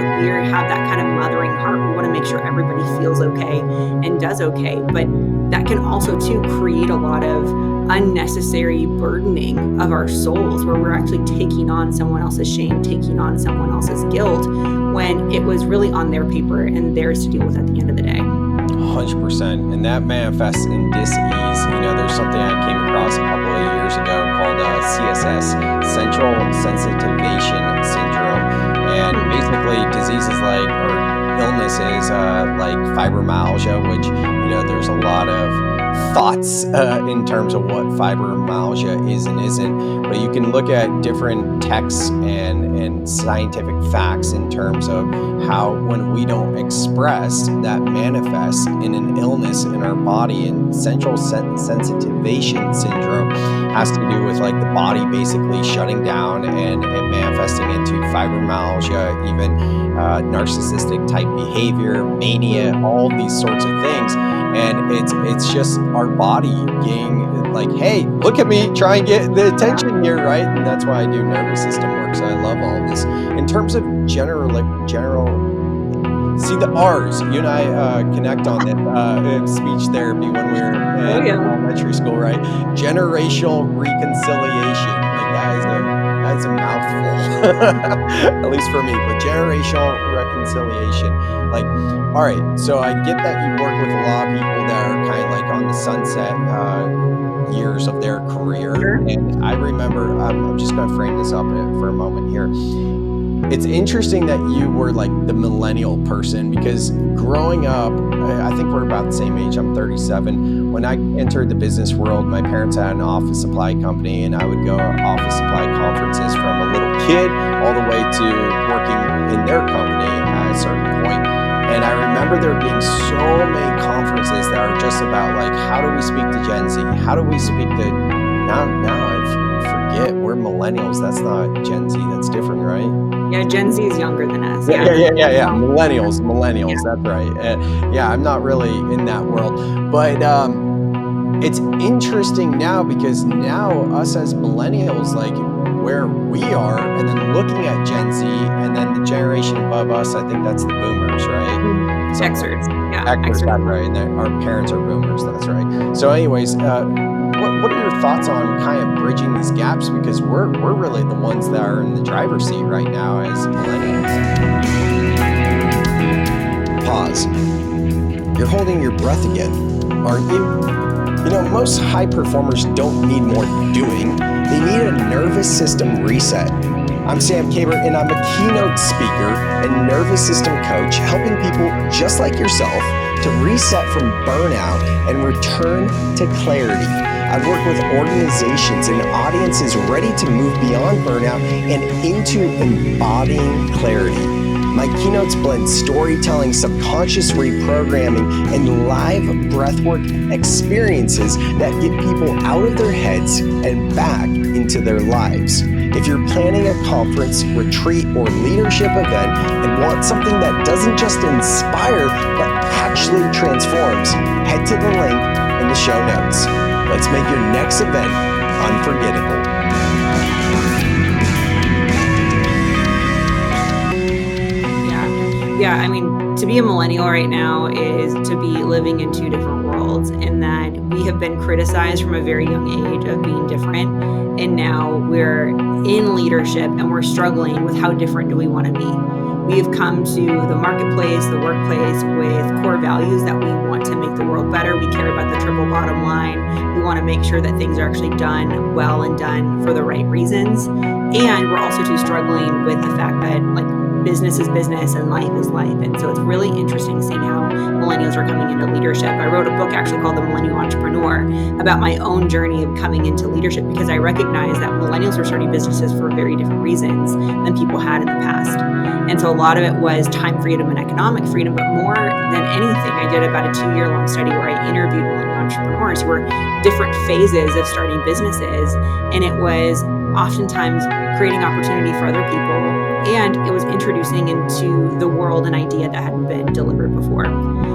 have that kind of mothering heart. We want to make sure everybody feels okay and does okay. But that can also too create a lot of unnecessary burdening of our souls, where we're actually taking on someone else's shame, taking on someone else's guilt, when it was really on their paper and theirs to deal with at the end of the day. 100%. And that manifests in dis-ease. There's something I came across a couple of years ago called CSS, Central Sensitivation Syndrome. And basically diseases or illnesses like fibromyalgia, which, there's a lot of thoughts in terms of what fibromyalgia is and isn't, but you can look at different texts and scientific facts in terms of how, when we don't express, that manifests in an illness in our body. And central sensitivation syndrome has to do with the body basically shutting down and manifesting into fibromyalgia, even narcissistic type behavior, mania, all these sorts of things. And it's just our body being hey, look at me, try and get the attention here, right? And that's why I do nervous system work. So I love all this. In terms of general, see the R's, you and I connect on it, speech therapy when we were in elementary school, right? Generational reconciliation. That's a mouthful, at least for me, but generational reconciliation. All right, so I get that you work with a lot of people that are kind of on the sunset years of their career. Sure. And I remember, I'm just going to frame this up for a moment here. It's interesting that you were the millennial person, because growing up, I think we're about the same age. I'm 37. When I entered the business world, my parents had an office supply company, and I would go to office supply conferences from a little kid all the way to working in their company at a certain point. And I remember there being so many conferences that are just about how do we speak to Gen Z? How do we speak to now I forget, we're millennials. That's not Gen Z. That's different, right? Yeah, Gen Z is younger than us. Yeah. Millennials. Yeah. That's right. I'm not really in that world, but it's interesting now, because now us as millennials, where we are, and then looking at Gen Z, and then the generation above us, I think that's the boomers, right? Xers. Yeah. Xers, that's right. And our parents are boomers. That's right. So anyways, what are your thoughts on kind of bridging these gaps? Because we're really the ones that are in the driver's seat right now as millennials. Pause. You're holding your breath again, aren't you? Most high performers don't need more doing. They need a nervous system reset. I'm Sam Kabert, and I'm a keynote speaker and nervous system coach, helping people just like yourself to reset from burnout and return to clarity. I work with organizations and audiences ready to move beyond burnout and into embodying clarity. My keynotes blend storytelling, subconscious reprogramming, and live breathwork experiences that get people out of their heads and back into their lives. If you're planning a conference, retreat, or leadership event and want something that doesn't just inspire, but actually transforms, head to the link in the show notes. Let's make your next event unforgettable. Yeah, I mean, to be a millennial right now is to be living in two different worlds, in that we have been criticized from a very young age of being different, and now we're in leadership and we're struggling with how different do we want to be. we have come to the marketplace, the workplace with core values that we want to make the world better. We care about the triple bottom line. We want to make sure that things are actually done well and done for the right reasons. And we're also too struggling with the fact that like business is business and life is life. And so it's really interesting seeing how millennials are coming into leadership. I wrote a book actually called The Millennial Entrepreneur about my own journey of coming into leadership, because I recognize that millennials are starting businesses for very different reasons than people had in the past. And so a lot of it was time freedom and economic freedom, but more than anything, I did about a 2-year-long study where I interviewed millennial entrepreneurs who were different phases of starting businesses. And it was oftentimes creating opportunity for other people, and it was introducing into the world an idea that hadn't been delivered before.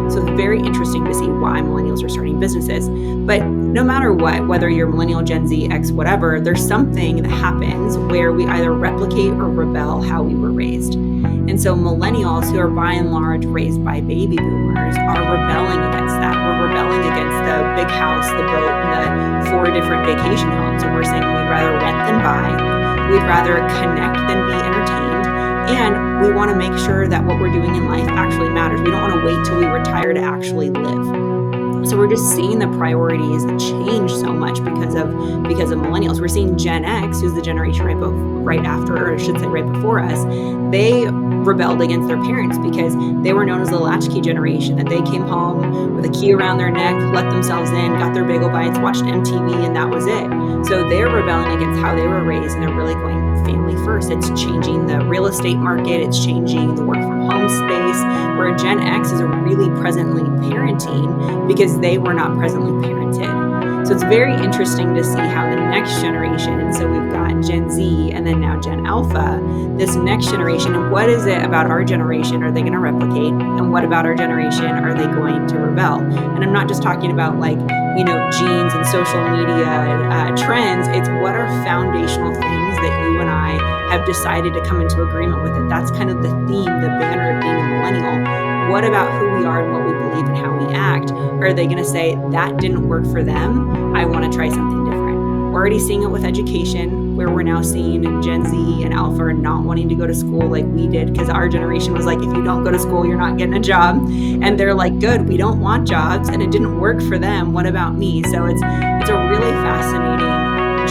So it's very interesting to see why millennials are starting businesses. But no matter what, whether you're millennial, Gen Z, X, whatever, there's something that happens where we either replicate or rebel how we were raised. And so millennials, who are by and large raised by baby boomers, are rebelling against that. We're rebelling against the big house, the boat, and the 4 different vacation homes. And we're saying we'd rather rent than buy. We'd rather connect than be entertained. And we want to make sure that what we're doing in life actually matters. We don't want to wait till we retire to actually live. So we're just seeing the priorities change so much because of millennials. We're seeing Gen X, who's the generation right after, or I should say right before us. They rebelled against their parents because they were known as the latchkey generation, that they came home with a key around their neck, let themselves in, got their bagel bites, watched MTV, and that was it. So they're rebelling against how they were raised, and they're really going family first. It's changing the real estate market. It's changing the work from home space, where Gen X is really presently parenting because they were not presently parented. So it's very interesting to see how the next generation, and so we've got Gen Z and then now Gen Alpha, this next generation, and what is it about our generation are they going to replicate? And what about our generation are they going to rebel? And I'm not just talking about genes and social media trends. It's what are foundational things that you and I have decided to come into agreement with it. That's kind of the theme, the banner of being a millennial. What about who we are and what we believe and how we act? Or are they going to say, that didn't work for them, I want to try something different? We're already seeing it with education, where we're now seeing Gen Z and Alpha are not wanting to go to school like we did, because our generation was like, if you don't go to school, you're not getting a job. And they're like, good, we don't want jobs, and it didn't work for them. What about me? So it's a really fascinating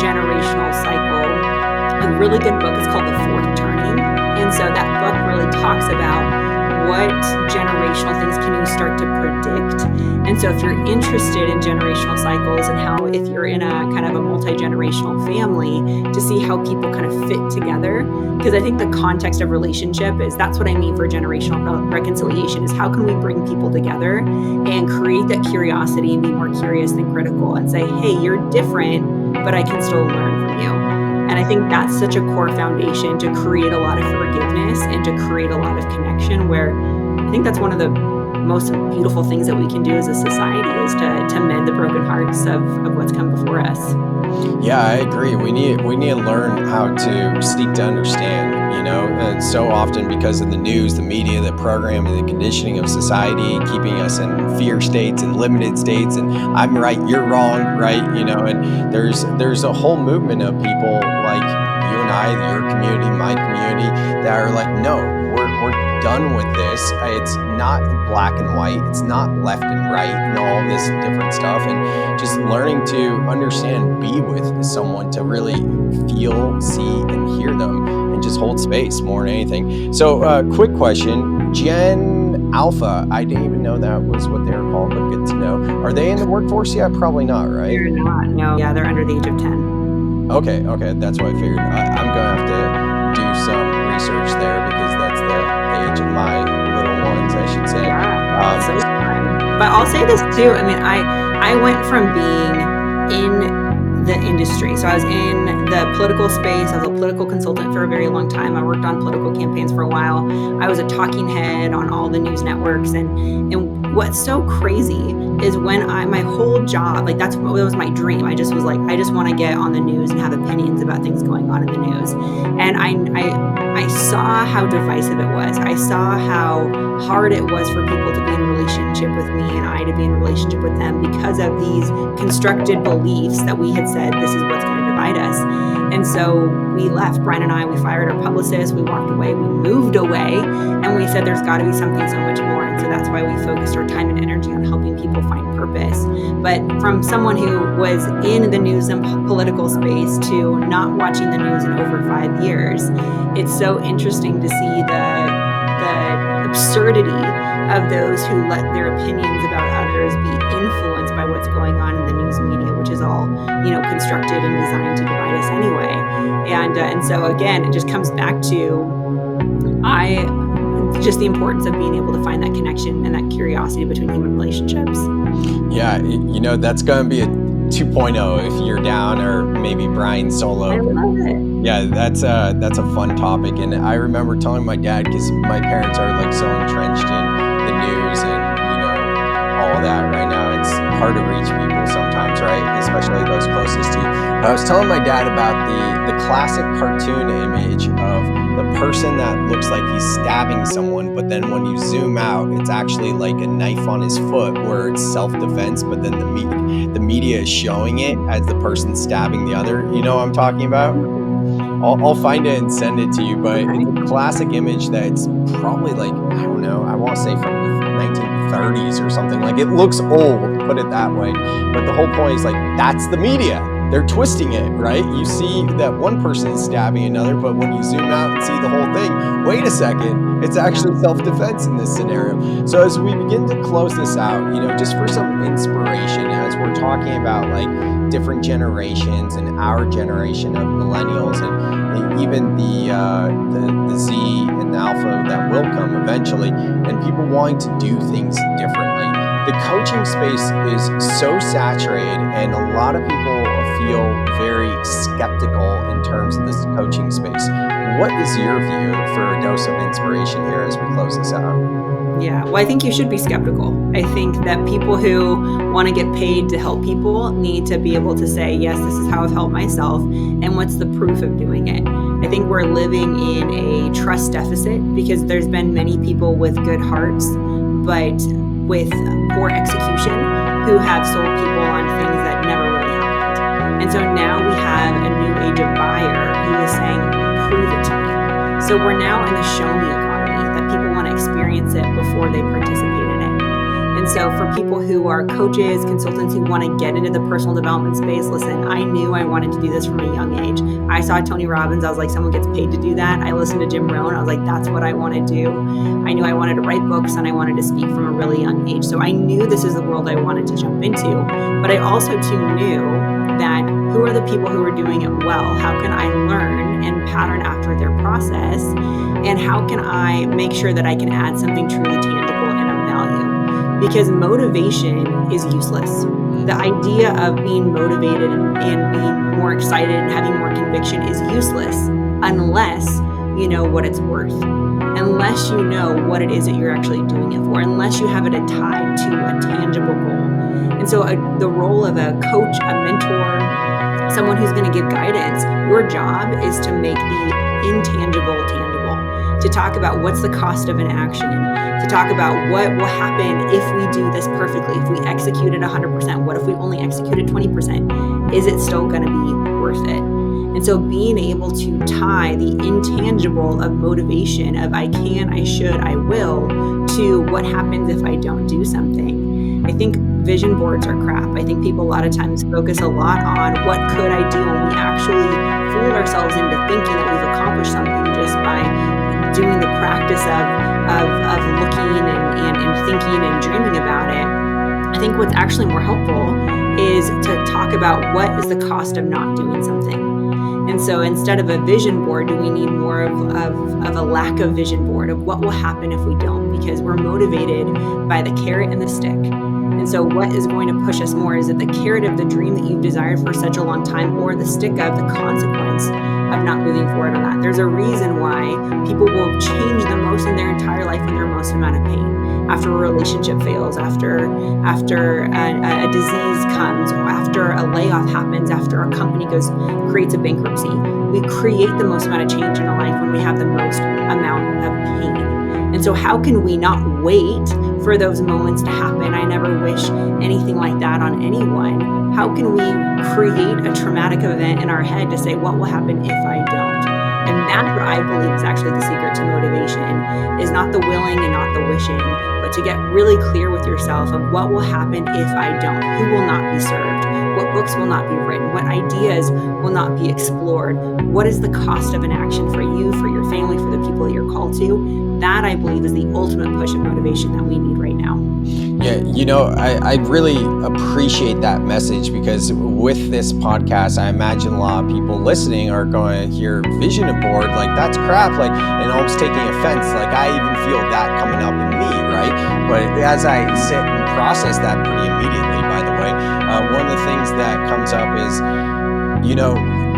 generational cycle. A really good book is called The Fourth Turning. And so that book really talks about what generational things can you start to predict. And so if you're interested in generational cycles and how, if you're in a kind of a multi-generational family, to see how people kind of fit together, because I think the context of relationship is, that's what I mean for generational reconciliation, is how can we bring people together and create that curiosity and be more curious than critical, and say, hey, you're different, but I can still learn from you. And I think that's such a core foundation to create a lot of forgiveness and to create a lot of connection, where I think that's one of the most beautiful things that we can do as a society, is to mend the broken hearts of what's come before us. Yeah, I agree. We need to learn how to seek to understand, so often because of the news, the media, the programming, the conditioning of society, keeping us in fear states and limited states, and I'm right, you're wrong, right? And there's a whole movement of people like you and I, your community, my community, that are like, no, we're done with this. It's not black and white. It's not left and right and all this different stuff. And just learning to understand, be with someone to really feel, see, and hear them, and just hold space more than anything. So quick question, Gen Alpha, I didn't even know that was what they were called, but good to know. Are they in the workforce yet? Probably not, right? They're not, no. Yeah, they're under the age of 10. Okay, that's what I figured. I'm going to have to do some research there, because that's the age of my little ones, I should say. Yeah, so fun. But I'll say this too. I mean, I went from being in the industry. So I was in the political space. I was a political consultant for a very long time. I worked on political campaigns for a while. I was a talking head on all the news networks. And what's so crazy is when my whole job, like that was my dream. I just was like, I just want to get on the news and have opinions about things going on in the news. And I I saw how divisive it was. I saw how hard it was for people to be in relationship with me and I to be in relationship with them because of these constructed beliefs that we had said, this is what's going to divide us. And so we left. Brian and I, we fired our publicist, we walked away, we moved away, and we said there's got to be something so much more. And so that's why we focused our time and energy on helping people find purpose. But from someone who was in the news and political space to not watching the news in over 5 years, it's so interesting to see the absurdity of those who let their opinions about others be influenced by what's going on in the news media, which is all, constructed and designed to divide us anyway. And so again, it just comes back to just the importance of being able to find that connection and that curiosity between human relationships. Yeah, that's going to be a 2.0 if you're down, or maybe Brian solo. I love it. Yeah, that's a fun topic. And I remember telling my dad, because my parents are like so entrenched in the news and all that right now. It's hard to reach people sometimes, right? Especially those closest to you. I was telling my dad about the classic cartoon image of the person that looks like he's stabbing someone, but then when you zoom out, it's actually like a knife on his foot, where it's self-defense, but then the media is showing it as the person stabbing the other. You know what I'm talking about? I'll find it and send it to you, but it's a classic image that's probably like, I don't know, I won't say from the 1930s or something. Like, it looks old, put it that way. But the whole point is, like, that's the media. They're twisting it, right? You see that one person is stabbing another, but when you zoom out and see the whole thing, wait a second, it's actually self-defense in this scenario. So as we begin to close this out, just for some inspiration, as we're talking about like different generations and our generation of millennials and even the Z and the Alpha that will come eventually, and people wanting to do things differently. The coaching space is so saturated, and a lot of people feel very skeptical in terms of this coaching space. What is your view for a dose of inspiration here as we close this out? Yeah, well, I think you should be skeptical. I think that people who want to get paid to help people need to be able to say, yes, this is how I've helped myself, and what's the proof of doing it? I think we're living in a trust deficit because there's been many people with good hearts, but with poor execution, who have sold people on things that never really happened. And so now we have a new age of buyer who is saying, prove it to me. So we're now in the show me economy, that people want to experience it before they participate in it. And so for people who are coaches, consultants who want to get into the personal development space, listen, I knew I wanted to do this from a young age. I saw Tony Robbins. I was like, someone gets paid to do that. I listened to Jim Rohn. I was like, that's what I want to do. I knew I wanted to write books and I wanted to speak from a really young age. So I knew this is the world I wanted to jump into. But I also too knew that who are the people who are doing it well? How can I learn and pattern after their process? And how can I make sure that I can add something truly tangible and of value? Because motivation is useless. The idea of being motivated and being more excited and having more conviction is useless unless you know what it's worth, unless you know what it is that you're actually doing it for, unless you have it tied to a tangible goal. And so the role of a coach, a mentor, someone who's going to give guidance, your job is to make the intangible tangible, to talk about what's the cost of an action, to talk about what will happen if we do this perfectly, if we execute it 100%, what if we only executed 20%? Is it still going to be worth it? And so being able to tie the intangible of motivation of I can, I should, I will, to what happens if I don't do something. I think vision boards are crap. I think people a lot of times focus a lot on what could I do, and we actually fool ourselves into thinking that we've accomplished something just by doing the practice of looking and thinking and dreaming about it. I think what's actually more helpful is to talk about what is the cost of not doing something. And so instead of a vision board, do we need more of a lack of vision board of what will happen if we don't? Because we're motivated by the carrot and the stick. And so what is going to push us more? Is it the carrot of the dream that you've desired for such a long time, or the stick of the consequence of not moving forward on that. There's a reason why people will change the most in their entire life when they're most amount of pain. After a relationship fails, after a disease comes, or after a layoff happens, after a company creates a bankruptcy. We create the most amount of change in our life when we have the most amount of pain. And so how can we not wait for those moments to happen? I never wish anything like that on anyone. How can we create a traumatic event in our head to say, what will happen if I don't? And that's what I believe is actually the secret to motivation, is not the willing and not the wishing, but to get really clear with yourself of what will happen if I don't, who will not be served, what books will not be written, what ideas will not be explored, what is the cost of inaction for you, for your family, for the people that you're called to. That, I believe, is the ultimate push of motivation that we need right now. Yeah, I really appreciate that message, because with this podcast, I imagine a lot of people listening are going to hear vision board, like that's crap, like, and almost taking offense. Like I even feel that coming up in me, right? But as I sit and process that pretty immediately, by the way, one of the things that comes up is,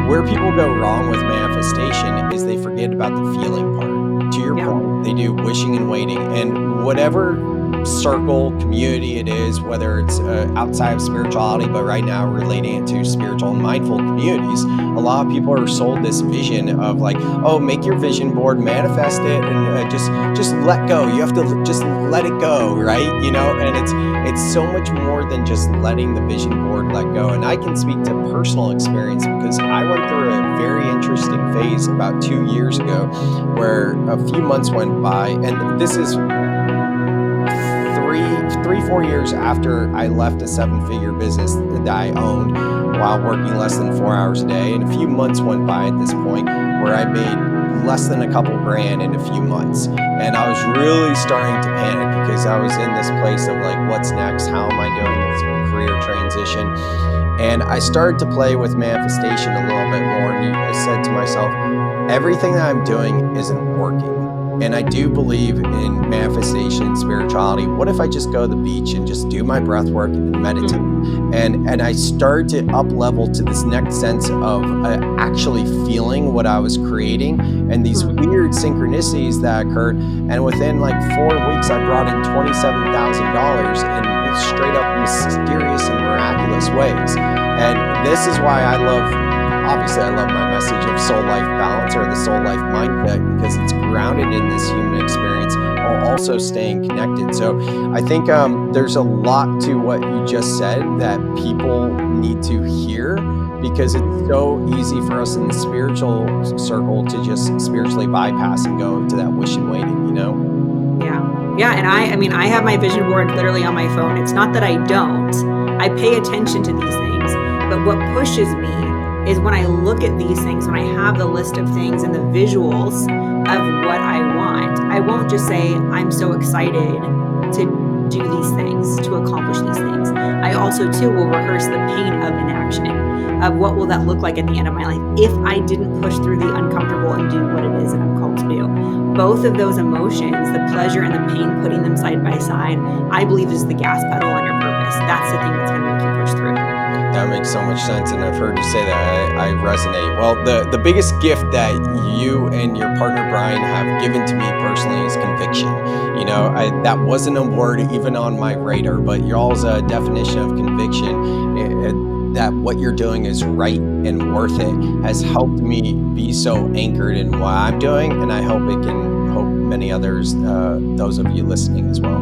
where people go wrong with manifestation is they forget about the feeling part. To your point, they do wishing and waiting, and whatever circle, community it is, whether it's outside of spirituality, but right now relating it to spiritual and mindful communities, a lot of people are sold this vision of like, oh, make your vision board, manifest it, and just let go. You have to just let it go, right? And it's so much more than just letting the vision board let go. And I can speak to personal experience, because I went through a very interesting phase about 2 years ago, where a few months went by, and this is 4 years after I left a 7-figure business that I owned while working less than 4 hours a day. And a few months went by at this point where I made less than a couple grand in a few months. And I was really starting to panic, because I was in this place of like, what's next? How am I doing this career transition? And I started to play with manifestation a little bit more. And I said to myself, everything that I'm doing isn't working. And I do believe in manifestation, spirituality. What if I just go to the beach and just do my breath work and meditate? And I started to up level to this next sense of actually feeling what I was creating, and these weird synchronicities that occurred. And within like 4 weeks, I brought in $27,000 in straight up mysterious and miraculous ways. And this is why obviously I love my message of soul life balance, or the soul life mindset, because it's grounded in this human experience while also staying connected. So I think there's a lot to what you just said that people need to hear, because it's so easy for us in the spiritual circle to just spiritually bypass and go to that wish and waiting, Yeah. And I have my vision board literally on my phone. It's not that I don't. I pay attention to these things, but what pushes me is when I look at these things, when I have the list of things and the visuals of what I want, I won't just say, I'm so excited to do these things, to accomplish these things. I also too will rehearse the pain of inaction, of what will that look like at the end of my life if I didn't push through the uncomfortable and do what it is that I'm called to do. Both of those emotions, the pleasure and the pain, putting them side by side, I believe is the gas pedal on your purpose. That's the thing that's going to make you push through. That makes so much sense, and I've heard you say that. I resonate. Well, the biggest gift that you and your partner Brian have given to me personally is conviction. That wasn't a word even on my radar, but y'all's definition of conviction, that what you're doing is right and worth it, has helped me be so anchored in what I'm doing, and I hope it can help many others, those of you listening as well.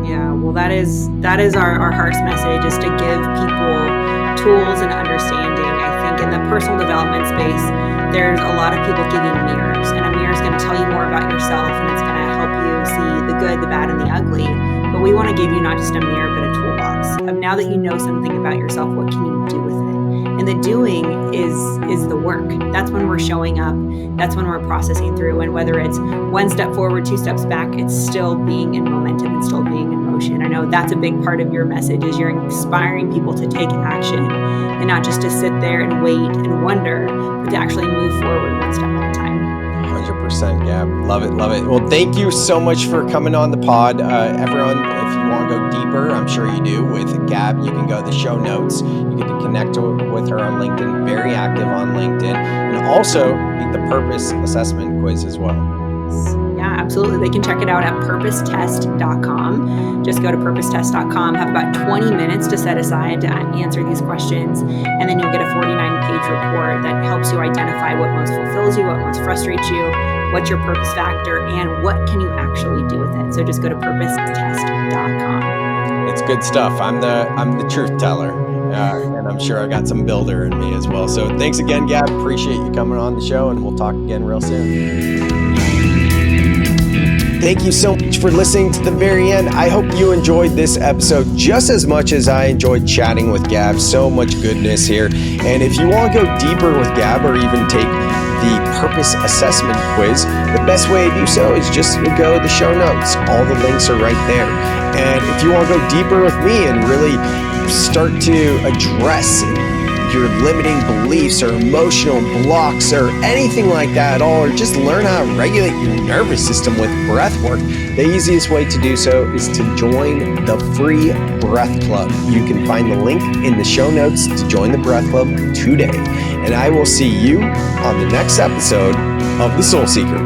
Yeah, well, that is our heart's message, is to give people tools and understanding. I think in the personal development space, there's a lot of people giving mirrors, and a mirror is going to tell you more about yourself, and it's going to help you see the good, the bad, and the ugly. But we want to give you not just a mirror, but a toolbox of, now that you know something about yourself, what can you do with it? And the doing is the work. That's when we're showing up. That's when we're processing through. And whether it's 1 step forward, 2 steps back, it's still being in momentum and still being in motion. I know that's a big part of your message, is you're inspiring people to take action and not just to sit there and wait and wonder, but to actually move forward 1 step at a time. 100%, Gab. Love it. Love it. Well, thank you so much for coming on the pod. Everyone, if you want to go deeper, I'm sure you do, with Gab, you can go to the show notes. You can connect with her on LinkedIn, very active on LinkedIn, and also the purpose assessment quiz as well. Yeah, absolutely. They can check it out at purposetest.com. Just go to purposetest.com, have about 20 minutes to set aside to answer these questions, and then you'll get a 49-page report that helps you identify what most fulfills you, what most frustrates you, what's your purpose factor, and what can you actually do with it. So just go to purposetest.com. It's good stuff. I'm the truth teller, and I'm sure I got some builder in me as well. So thanks again, Gab. Appreciate you coming on the show, and we'll talk again real soon. Thank you so much for listening to the very end. I hope you enjoyed this episode just as much as I enjoyed chatting with Gab. So much goodness here. And if you want to go deeper with Gab or even take the purpose assessment quiz, the best way to do so is just to go to the show notes. All the links are right there. And if you want to go deeper with me and really start to address your limiting beliefs or emotional blocks or anything like that at all, or just learn how to regulate your nervous system with breath work, the easiest way to do so is to join the free Breath Club. You can find the link in the show notes to join the Breath Club today. And I will see you on the next episode of The Soul Seeker.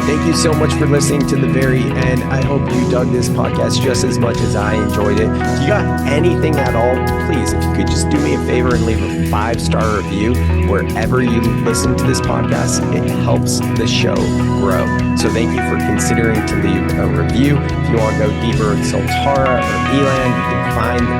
Thank you so much for listening to the very end. I hope you dug this podcast just as much as I enjoyed it. If you got anything at all, please, if you could just do me a favor and leave a 5-star review wherever you listen to this podcast. It helps the show grow. So thank you for considering to leave a review. If you want to go deeper with Soltara or Elan, you can find the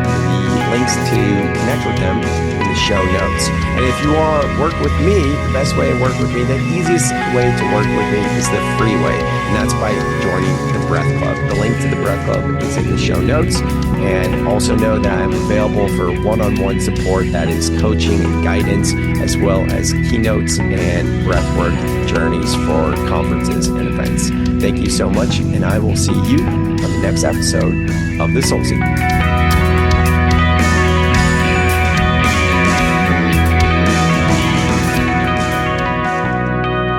links to connect with them in the show notes. And if you want to work with me, the best way to work with me, the easiest way to work with me is the free way, and that's by joining the Breath Club. The link to the Breath Club is in the show notes. And also know that I'm available for one-on-one support, that is coaching and guidance, as well as keynotes and breathwork journeys for conferences and events. Thank you so much, and I will see you on the next episode of The Soul Seeker.